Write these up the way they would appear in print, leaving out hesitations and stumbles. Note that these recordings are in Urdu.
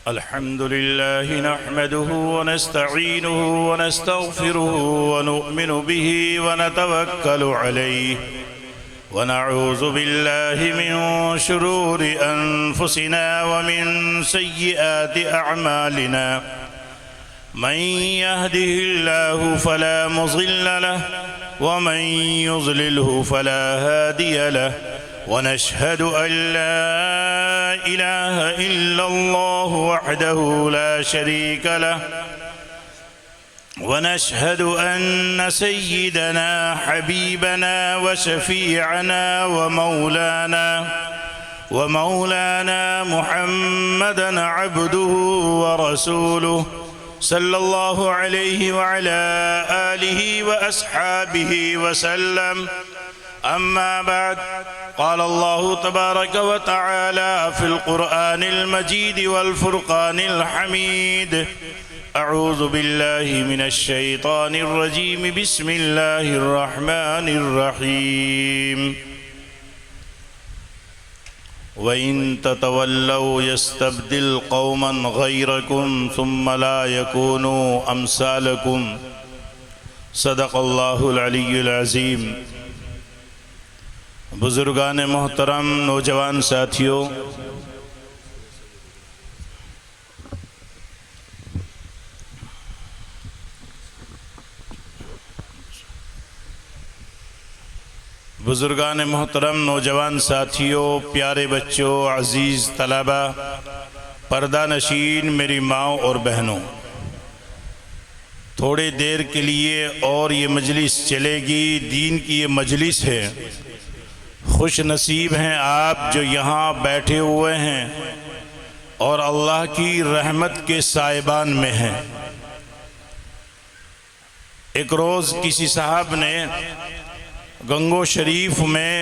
الحمد لله نحمده ونستعينه ونستغفره ونؤمن به ونتوكل عليه ونعوذ بالله من شرور أنفسنا ومن سيئات أعمالنا من يهده الله فلا مضل له ومن يضلله فلا هادي له ونشهد أن لا إله إلا الله وحده لا شريك له ونشهد أن سيدنا حبيبنا وشفيعنا ومولانا محمدا عبده ورسوله صلى الله عليه وعلى آله وأصحابه وسلم. أما بعد، قال الله تبارك وتعالى في القرآن المجيد والفرقان الحميد: أعوذ بالله من الشيطان الرجيم، بسم الله الرحمن الرحيم. وإن تتولوا يستبدل قوما غيركم ثم لا يكونوا أمثالكم. صدق الله العلی العظیم. بزرگان محترم، نوجوان ساتھیوں، پیارے بچوں، عزیز طلبہ، پردہ نشین میری ماں اور بہنوں، تھوڑے دیر کے لیے اور یہ مجلس چلے گی. دین کی یہ مجلس ہے. خوش نصیب ہیں آپ جو یہاں بیٹھے ہوئے ہیں اور اللہ کی رحمت کے سائبان میں ہیں. ایک روز کسی صاحب نے گنگو شریف میں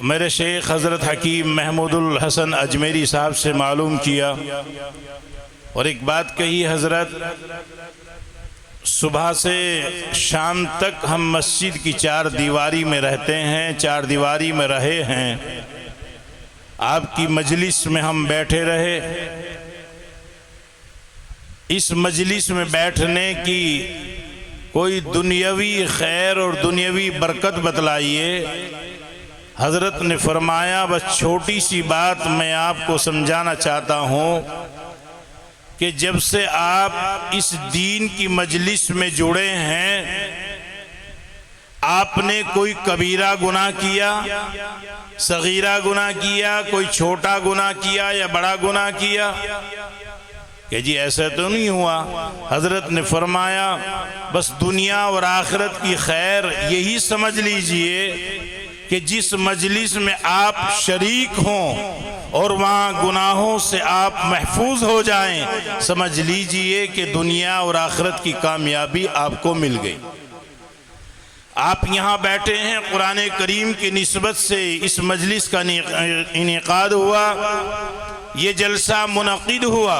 میرے شیخ حضرت حکیم محمود الحسن اجمیری صاحب سے معلوم کیا اور ایک بات کہی: حضرت، صبح سے شام تک ہم مسجد کی چار دیواری میں رہتے ہیں، چار دیواری میں رہے ہیں، آپ کی مجلس میں ہم بیٹھے رہے. اس مجلس میں بیٹھنے کی کوئی دنیاوی خیر اور دنیاوی برکت بتلائیے. حضرت نے فرمایا: بس چھوٹی سی بات میں آپ کو سمجھانا چاہتا ہوں کہ جب سے آپ اس دین کی مجلس میں جڑے ہیں، آپ نے کوئی کبیرہ گناہ کیا، صغیرہ گناہ کیا، کوئی چھوٹا گناہ کیا یا بڑا گناہ کیا؟ کہ جی ایسا تو نہیں ہوا. حضرت نے فرمایا: بس دنیا اور آخرت کی خیر یہی سمجھ لیجئے کہ جس مجلس میں آپ شریک ہوں اور وہاں گناہوں سے آپ محفوظ ہو جائیں، سمجھ لیجئے کہ دنیا اور آخرت کی کامیابی آپ کو مل گئی. آپ یہاں بیٹھے ہیں، قرآن کریم کی نسبت سے اس مجلس کا انعقاد ہوا، یہ جلسہ منعقد ہوا.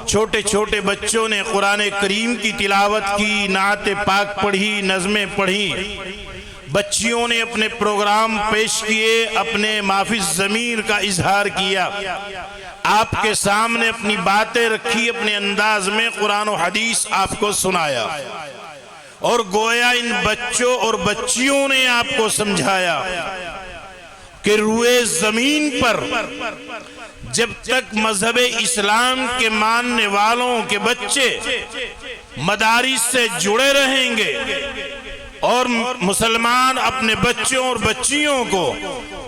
چھوٹے چھوٹے بچوں نے قرآن کریم کی تلاوت کی، نعت پاک پڑھی، نظمیں پڑھی. بچیوں نے اپنے پروگرام پیش کیے، اپنے معافی ضمیر کا اظہار کیا، آپ کے سامنے اپنی باتیں رکھی، اپنے انداز میں قرآن و حدیث آپ کو سنایا اور گویا ان بچوں اور بچیوں نے آپ کو سمجھایا کہ روئے زمین پر جب تک مذہب اسلام کے ماننے والوں کے بچے مدارس سے جڑے رہیں گے اور مسلمان اپنے بچوں اور بچیوں کو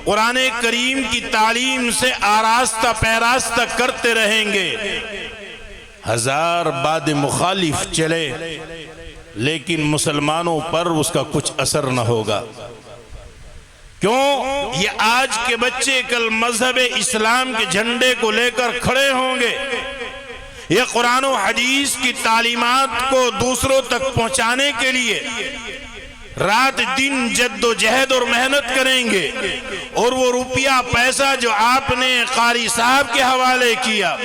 قرآن کریم کی تعلیم سے آراستہ پیراستہ کرتے رہیں گے، ہزار باد مخالف چلے لیکن مسلمانوں پر اس کا کچھ اثر نہ ہوگا. کیوں؟ یہ آج کے بچے کل مذہب اسلام کے جھنڈے کو لے کر کھڑے ہوں گے، یہ قرآن و حدیث کی تعلیمات کو دوسروں تک پہنچانے کے لیے رات دن جد و جہد اور محنت کریں گے، اور وہ روپیہ پیسہ جو آپ نے قاری صاحب کے حوالے کیا،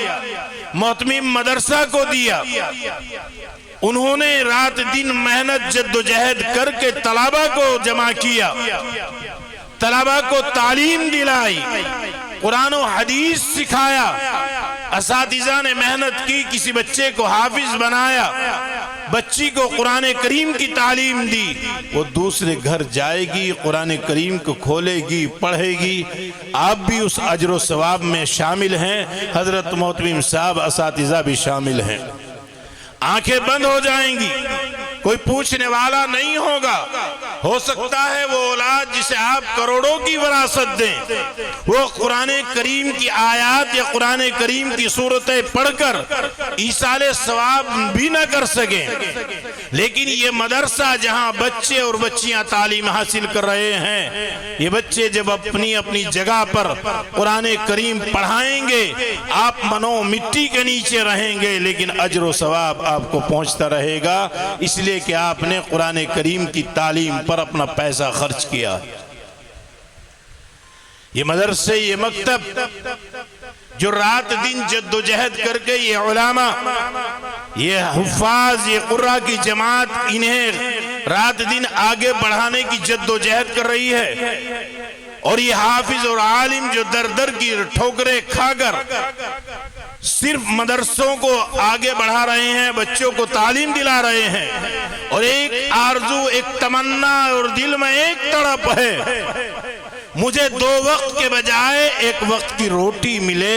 محتمم مدرسہ کو دیا، انہوں نے رات دن محنت جد و جہد کر کے طلبہ کو جمع کیا، طلبہ کو تعلیم دلائی، قرآن و حدیث سکھایا، اساتذہ نے محنت کی، کسی بچے کو حافظ بنایا، بچی کو قرآن کریم کی تعلیم دی، وہ دوسرے گھر جائے گی، قرآن کریم کو کھولے گی، پڑھے گی، آپ بھی اس اجر و ثواب میں شامل ہیں، حضرت محتمم صاحب اساتذہ بھی شامل ہیں۔ آنکھیں بند ہو جائیں گی، کوئی پوچھنے والا نہیں ہوگا۔ ہو سکتا ہے وہ اولاد جسے آپ کروڑوں کی وراثت دیں، وہ قرآن کریم کی آیات یا قرآن کریم کی صورتیں پڑھ کر ایصال ثواب بھی نہ کر سکیں، لیکن یہ مدرسہ جہاں بچے اور بچیاں تعلیم حاصل کر رہے ہیں، یہ بچے جب اپنی اپنی جگہ پر قرآن کریم پڑھائیں گے، آپ منو مٹی کے نیچے رہیں گے، لیکن اجر و ثواب آپ کو پہنچتا رہے گا، اس لیے کہ آپ نے قرآن کریم کی تعلیم پر اپنا پیسہ خرچ کیا۔ یہ مدرسے، یہ مکتب جو رات دن جد و جہد کر کے یہ علماء، یہ حفاظ، یہ قرآن کی جماعت انہیں رات دن آگے بڑھانے کی جد و جہد کر رہی ہے، اور یہ حافظ اور عالم جو در در کی ٹھوکریں کھا کر صرف مدرسوں کو آگے بڑھا رہے ہیں، بچوں کو تعلیم دلا رہے ہیں، اور ایک آرزو، ایک تمنا اور دل میں ایک تڑپ ہے، مجھے 2 وقت کے بجائے 1 وقت کی روٹی ملے۔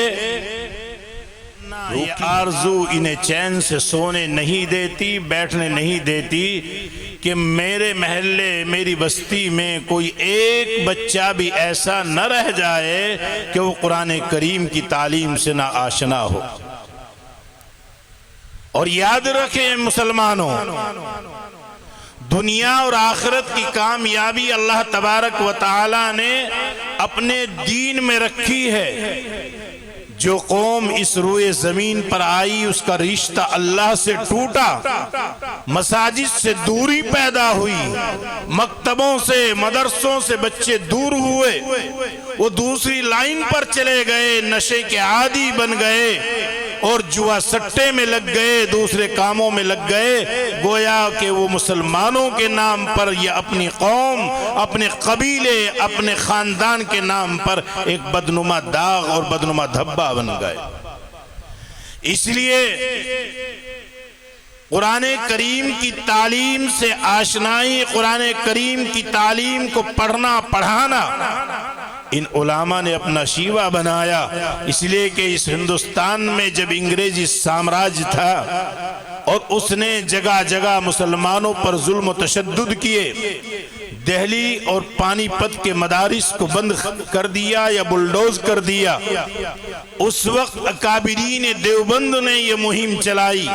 یہ آرزو انہیں چین سے سونے نہیں دیتی، بیٹھنے نہیں دیتی کہ میرے محلے، میری بستی میں کوئی ایک بچہ بھی ایسا نہ رہ جائے کہ وہ قرآن کریم کی تعلیم سے نہ آشنا ہو۔ اور یاد رکھیں مسلمانوں، دنیا اور آخرت کی کامیابی اللہ تبارک و تعالی نے اپنے دین میں رکھی ہے۔ جو قوم اس روئے زمین پر آئی، اس کا رشتہ اللہ سے ٹوٹا، مساجد سے دوری پیدا ہوئی، مکتبوں سے، مدرسوں سے بچے دور ہوئے، وہ دوسری لائن پر چلے گئے، نشے کے عادی بن گئے اور جوا سٹے میں لگ گئے، دوسرے کاموں میں لگ گئے، گویا کہ وہ مسلمانوں کے نام پر یا اپنی قوم، اپنے قبیلے، اپنے خاندان کے نام پر ایک بدنما داغ اور بدنما دھبا بن گئے۔ اس لیے قرآن کریم کی تعلیم سے آشنائی، قرآن کریم کی تعلیم کو پڑھنا پڑھانا ان علماء نے اپنا شیوا بنایا، اس لیے کہ اس ہندوستان میں جب انگریزی سامراج تھا اور اس نے جگہ جگہ مسلمانوں پر ظلم و تشدد کیے، دہلی اور پانی پت کے مدارس کو بند کر دیا یا بلڈوز کر دیا، اس وقت اکابرین دیوبند نے یہ مہم چلائی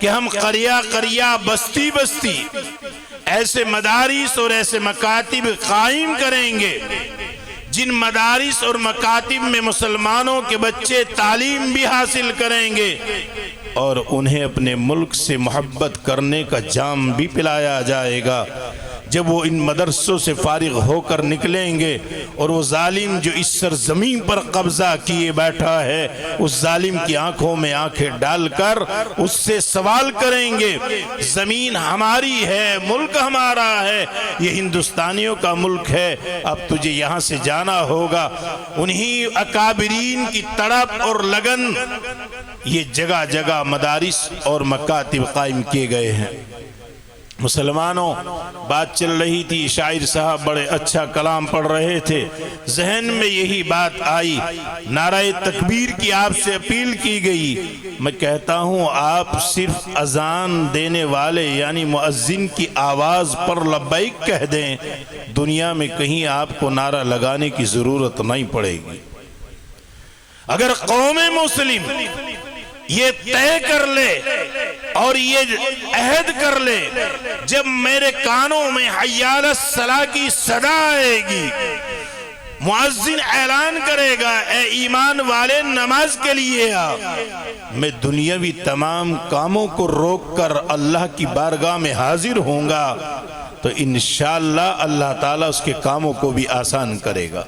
کہ ہم قریہ قریہ، بستی بستی ایسے مدارس اور ایسے مکاتب قائم کریں گے جن مدارس اور مکاتب میں مسلمانوں کے بچے تعلیم بھی حاصل کریں گے اور انہیں اپنے ملک سے محبت کرنے کا جام بھی پلایا جائے گا۔ جب وہ ان مدرسوں سے فارغ ہو کر نکلیں گے اور وہ ظالم جو اس سرزمین پر قبضہ کیے بیٹھا ہے، اس ظالم کی آنکھوں میں آنکھیں ڈال کر اس سے سوال کریں گے، زمین ہماری ہے، ملک ہمارا ہے، یہ ہندوستانیوں کا ملک ہے، اب تجھے یہاں سے جانا ہوگا۔ انہی اکابرین کی تڑپ اور لگن یہ جگہ جگہ مدارس اور مکاتب قائم کیے گئے ہیں۔ مسلمانوں، بات چل رہی تھی، شاعر صاحب بڑے اچھا کلام پڑھ رہے تھے، ذہن میں یہی بات آئی، نعرہ تکبیر کی آپ سے اپیل کی گئی۔ میں کہتا ہوں آپ صرف اذان دینے والے یعنی مؤذن کی آواز پر لبیک کہہ دیں، دنیا میں کہیں آپ کو نعرہ لگانے کی ضرورت نہیں پڑے گی۔ اگر قوم مسلم یہ طے کر لے اور یہ عہد کر لے، جب میرے کانوں میں حی علی الصلاۃ کی صدا آئے گی، مؤذن اعلان کرے گا اے ایمان والے نماز کے لیے آ، میں دنیاوی تمام کاموں کو روک کر اللہ کی بارگاہ میں حاضر ہوں گا، تو انشاءاللہ اللہ تعالیٰ اس کے کاموں کو بھی آسان کرے گا۔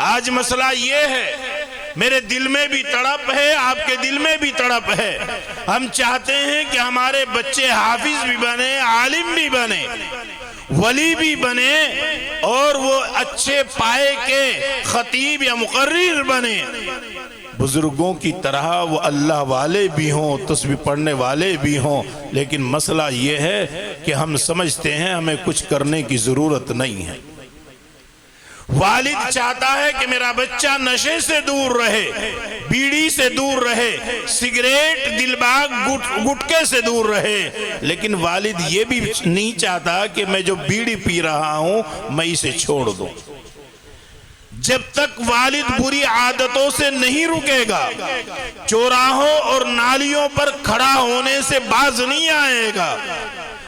آج مسئلہ یہ ہے، میرے دل میں بھی تڑپ ہے، آپ کے دل میں بھی تڑپ ہے، ہم چاہتے ہیں کہ ہمارے بچے حافظ بھی بنے، عالم بھی بنے، ولی بھی بنے، اور وہ اچھے پائے کے خطیب یا مقرر بنے۔ بزرگوں کی طرح وہ اللہ والے بھی ہوں، تسبیح پڑھنے والے بھی ہوں، لیکن مسئلہ یہ ہے کہ ہم سمجھتے ہیں ہمیں کچھ کرنے کی ضرورت نہیں ہے۔ والد چاہتا ہے کہ میرا بچہ نشے سے دور رہے، بیڑی سے دور رہے، سگریٹ، دل باغ، گٹکے سے دور رہے، لیکن والد یہ بھی نہیں چاہتا کہ میں جو بیڑی پی رہا ہوں میں اسے چھوڑ دوں۔ جب تک والد بری عادتوں سے نہیں رکے گا، چوراہوں اور نالیوں پر کھڑا ہونے سے باز نہیں آئے گا،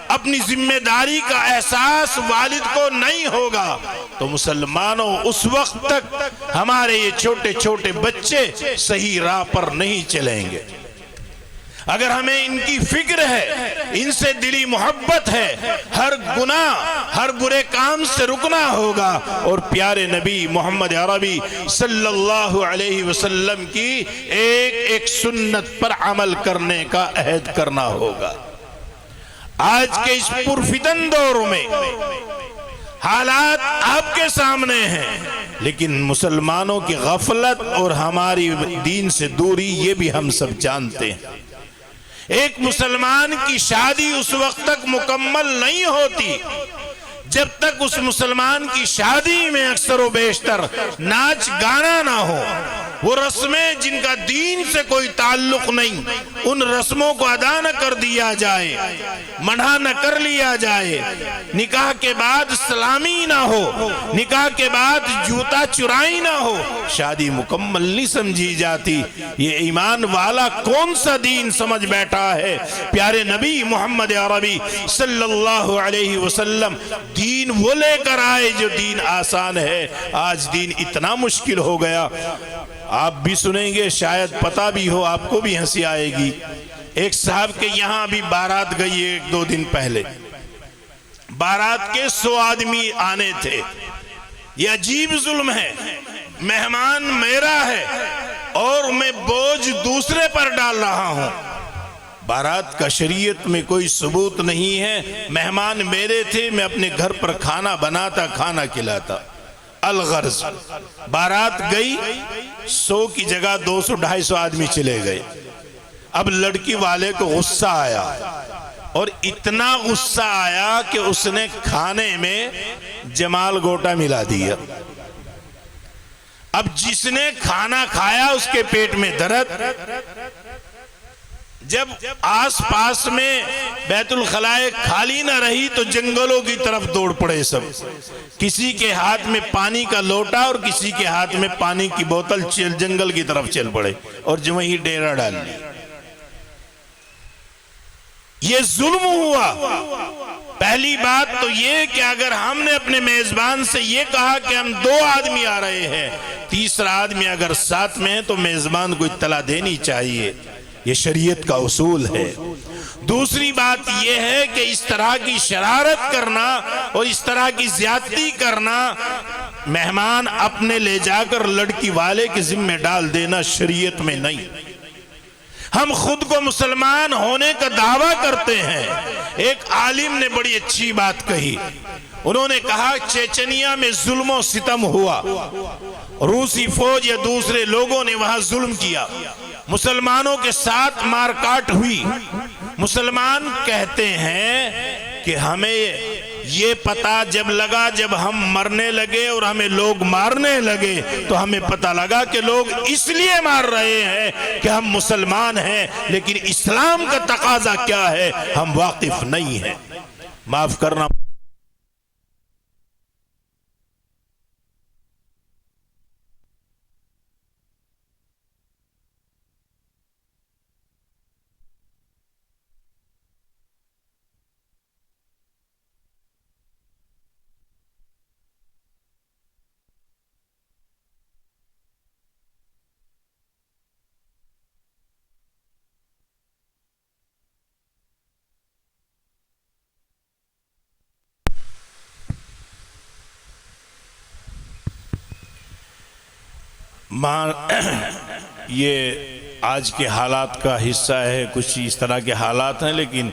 اپنی ذمہ داری کا احساس والد کو نہیں ہوگا، تو مسلمانوں اس وقت تک ہمارے یہ چھوٹے چھوٹے بچے صحیح راہ پر نہیں چلیں گے۔ اگر ہمیں ان کی فکر ہے، ان سے دلی محبت ہے، ہر گناہ، ہر برے کام سے رکنا ہوگا، اور پیارے نبی محمد عربی صلی اللہ علیہ وسلم کی ایک ایک سنت پر عمل کرنے کا عہد کرنا ہوگا۔ آج کے اس پرفتن دور میں حالات آپ کے سامنے ہیں، لیکن مسلمانوں کی غفلت اور ہماری دین سے دوری یہ بھی ہم سب جانتے ہیں۔ ایک مسلمان کی شادی اس وقت تک مکمل نہیں ہوتی جب تک اس مسلمان کی شادی میں اکثر و بیشتر ناچ گانا نہ ہو۔ وہ رسمیں جن کا دین سے کوئی تعلق نہیں، ان رسموں کو ادا نہ کر دیا جائے، منع نہ کر لیا جائے، نکاح کے بعد سلامی نہ ہو، نکاح کے بعد جوتا چرائی نہ ہو، شادی مکمل نہیں سمجھی جاتی۔ یہ ایمان والا کون سا دین سمجھ بیٹھا ہے؟ پیارے نبی محمد عربی صلی اللہ علیہ وسلم دین وہ لے کر آئے جو دین آسان ہے۔ آج دین اتنا مشکل ہو گیا، آپ بھی سنیں گے، شاید پتہ بھی ہو، آپ کو بھی ہنسی آئے گی۔ ایک صاحب کے یہاں ابھی بارات گئی 1-2 دن پہلے، بارات کے 100 آدمی آنے تھے۔ یہ عجیب ظلم ہے، مہمان میرا ہے اور میں بوجھ دوسرے پر ڈال رہا ہوں۔ بارات کا شریعت میں کوئی ثبوت نہیں ہے، مہمان میرے تھے، میں اپنے گھر پر کھانا بناتا، کھانا کھلاتا۔ الغرض بارات گئی، 100 کی جگہ 200-250 آدمی چلے گئے۔ اب لڑکی والے کو غصہ آیا، اور اتنا غصہ آیا کہ اس نے کھانے میں جمال گوٹا ملا دیا۔ اب جس نے کھانا کھایا اس کے پیٹ میں درد۔ جب آس پاس میں بیت الخلائق خالی نہ رہی تو جنگلوں کی طرف دوڑ پڑے سب، کسی کے ہاتھ میں پانی کا لوٹا اور کسی کے ہاتھ میں پانی کی بوتل، جنگل کی طرف چل پڑے اور جو وہیں ڈیرا ڈال لی۔ یہ ظلم ہوا۔ پہلی بات تو یہ کہ اگر ہم نے اپنے میزبان سے یہ کہا کہ ہم 2 آدمی آ رہے ہیں، تیسرا آدمی اگر ساتھ میں ہے تو میزبان کو اطلاع دینی چاہیے، یہ شریعت کا اصول ہے۔ دوسری بات یہ ہے کہ اس طرح کی شرارت کرنا اور اس طرح کی زیادتی کرنا، مہمان اپنے لے جا کر لڑکی والے کے ذمہ ڈال دینا شریعت میں نہیں۔ ہم خود کو مسلمان ہونے کا دعویٰ کرتے ہیں۔ ایک عالم نے بڑی اچھی بات کہی، انہوں نے کہا چیچنیا میں ظلم و ستم ہوا، روسی فوج یا دوسرے لوگوں نے وہاں ظلم کیا، مسلمانوں کے ساتھ مار کاٹ ہوئی۔ مسلمان کہتے ہیں کہ ہمیں یہ پتہ جب لگا، جب ہم مرنے لگے اور ہمیں لوگ مارنے لگے تو ہمیں پتہ لگا کہ لوگ اس لیے مار رہے ہیں کہ ہم مسلمان ہیں، لیکن اسلام کا تقاضا کیا ہے ہم واقف نہیں ہیں۔ معاف کرنا۔ یہ آج کے حالات کا حصہ ہے، کچھ اس طرح کے حالات ہیں، لیکن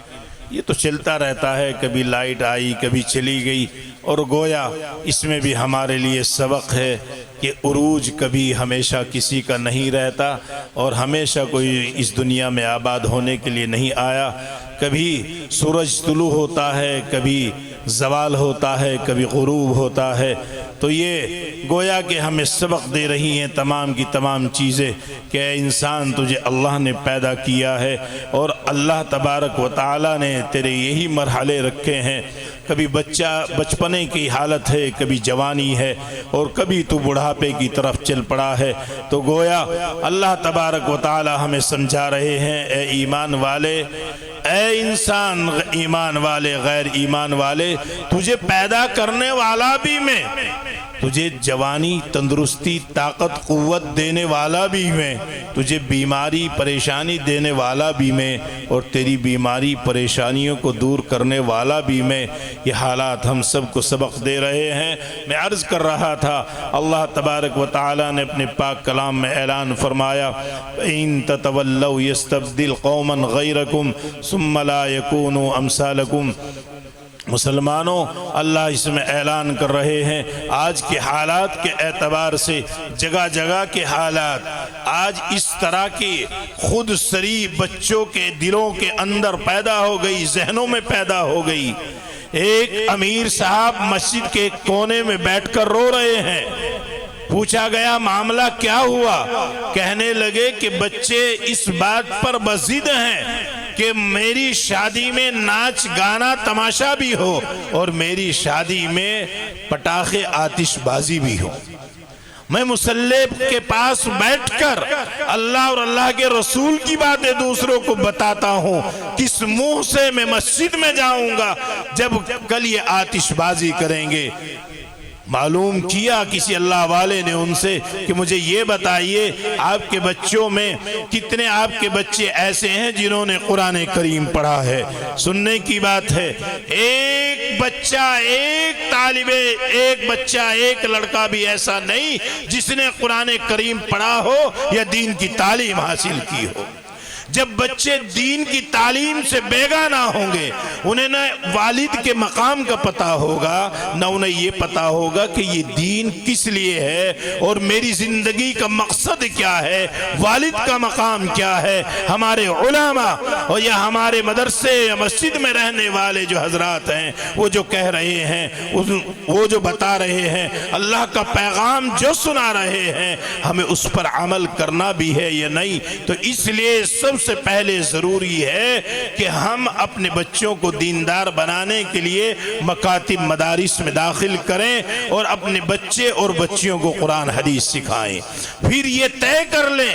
یہ تو چلتا رہتا ہے، کبھی لائٹ آئی کبھی چلی گئی، اور گویا اس میں بھی ہمارے لیے سبق ہے کہ عروج کبھی ہمیشہ کسی کا نہیں رہتا اور ہمیشہ کوئی اس دنیا میں آباد ہونے کے لیے نہیں آیا۔ کبھی سورج طلوع ہوتا ہے، کبھی زوال ہوتا ہے، کبھی غروب ہوتا ہے۔ تو یہ گویا کہ ہمیں سبق دے رہی ہیں تمام کی تمام چیزیں کہ اے انسان تجھے اللہ نے پیدا کیا ہے اور اللہ تبارک و تعالی نے تیرے یہی مرحلے رکھے ہیں۔ کبھی بچپنے کی حالت ہے، کبھی جوانی ہے اور کبھی تو بڑھاپے کی طرف چل پڑا ہے۔ تو گویا اللہ تبارک و تعالی ہمیں سمجھا رہے ہیں اے ایمان والے، اے انسان ایمان والے، غیر ایمان والے، تجھے پیدا کرنے والا بھی میں، تجھے جوانی، تندرستی، طاقت، قوت دینے والا بھی میں، تجھے بیماری، پریشانی دینے والا بھی میں اور تیری بیماری، پریشانیوں کو دور کرنے والا بھی میں۔ یہ حالات ہم سب کو سبق دے رہے ہیں۔ میں عرض کر رہا تھا اللہ تبارک و تعالی نے اپنے پاک کلام میں اعلان فرمایا إِن تَتَوَلَّوْا يَسْتَبْدِلْ قَوْمًا غَيْرَكُمْ ثُمَّ لَا يَكُونُوا أَمْثَالَكُمْ۔ مسلمانوں، اللہ اس میں اعلان کر رہے ہیں آج کے حالات کے اعتبار سے، جگہ جگہ کے حالات آج اس طرح کی خود سری بچوں کے دلوں کے اندر پیدا ہو گئی، ذہنوں میں پیدا ہو گئی۔ ایک امیر صاحب مسجد کے کونے میں بیٹھ کر رو رہے ہیں۔ پوچھا گیا معاملہ کیا ہوا؟ کہنے لگے کہ بچے اس بات پر بضد ہیں کہ میری شادی میں ناچ گانا تماشا بھی ہو اور میری شادی میں پٹاخے آتش بازی بھی ہو۔ میں مصلی کے پاس بیٹھ کر اللہ اور اللہ کے رسول کی باتیں دوسروں کو بتاتا ہوں، کس منہ سے میں مسجد میں جاؤں گا جب کل یہ آتش بازی کریں گے؟ معلوم کیا کسی اللہ والے نے ان سے کہ مجھے یہ بتائیے آپ کے بچوں میں کتنے آپ کے بچے ایسے ہیں جنہوں نے قرآن کریم پڑھا ہے؟ سننے کی بات ہے، ایک بچہ، ایک طالب، ایک بچہ، ایک لڑکا بھی ایسا نہیں جس نے قرآن کریم پڑھا ہو یا دین کی تعلیم حاصل کی ہو۔ جب بچے دین کی تعلیم سے بیگانہ ہوں گے، انہیں نہ والد کے مقام کا پتہ ہوگا، نہ انہیں یہ پتہ ہوگا کہ یہ دین کس لیے ہے اور میری زندگی کا مقصد کیا ہے، والد کا مقام کیا ہے۔ ہمارے علماء اور یا ہمارے مدرسے یا مسجد میں رہنے والے جو حضرات ہیں وہ جو کہہ رہے ہیں، وہ جو بتا رہے ہیں، اللہ کا پیغام جو سنا رہے ہیں، ہمیں اس پر عمل کرنا بھی ہے یا نہیں؟ تو اس لیے سب سے پہلے ضروری ہے کہ ہم اپنے بچوں کو دیندار بنانے کے لیے مکاتب مدارس میں داخل کریں اور اپنے بچے اور بچیوں کو قرآن حدیث سکھائیں۔ پھر یہ طے کر لیں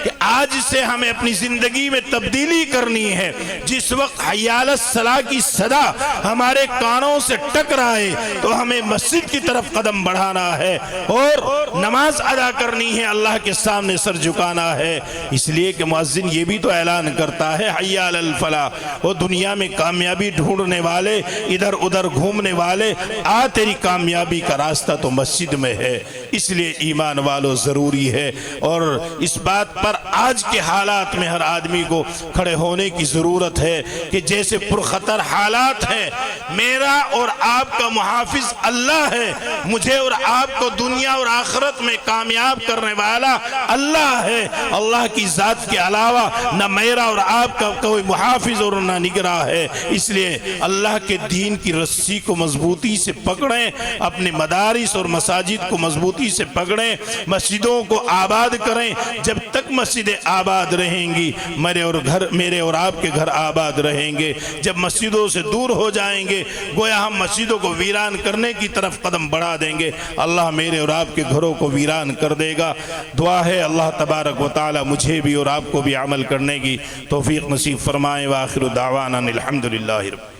کہ آج سے ہمیں اپنی زندگی میں تبدیلی کرنی ہے۔ جس وقت حی علی الصلاۃ کی صدا ہمارے کانوں سے ٹکرائے تو ہمیں مسجد کی طرف قدم بڑھانا ہے اور نماز ادا کرنی ہے، اللہ کے سامنے سر جھکانا ہے۔ اس لیے کہ مؤذن یہ بھی تو اعلان کرتا ہے حی علی الفلاح، وہ دنیا میں کامیابی ڈھونڈنے والے، ادھر ادھر گھومنے والے، آ تیری کامیابی کا راستہ تو مسجد میں ہے۔ اس لیے ایمان والو ضروری ہے اور اس بات پر آج کے حالات میں ہر آدمی کو کھڑے ہونے کی ضرورت ہے کہ جیسے پرخطر حالات ہیں، میرا اور آپ کا محافظ اللہ ہے، مجھے اور آپ کو دنیا اور آخرت میں کامیاب کرنے والا اللہ ہے۔ اللہ کی ذات کے علاوہ نہ میرا اور آپ کا کوئی محافظ اور نہ نگراں ہے۔ اس لیے اللہ کے دین کی رسی کو مضبوطی سے پکڑیں، اپنے مدارس اور مساجد کو مضبوطی سے پکڑیں، مسجدوں کو آباد کریں۔ جب تک مسجدیں آباد رہیں گی میرے اور آپ کے گھر آباد رہیں گے۔ جب مسجدوں سے دور ہو جائیں گے گویا ہم مسجدوں کو ویران کرنے کی طرف قدم بڑھا دیں گے، اللہ میرے اور آپ کے گھروں کو ویران کر دے گا۔ دعا ہے اللہ تبارک و تعالی مجھے بھی اور آپ کو بھی عمل کرنے کی توفیق نصیب فرمائے۔ وآخر دعوانا الحمدللہ رب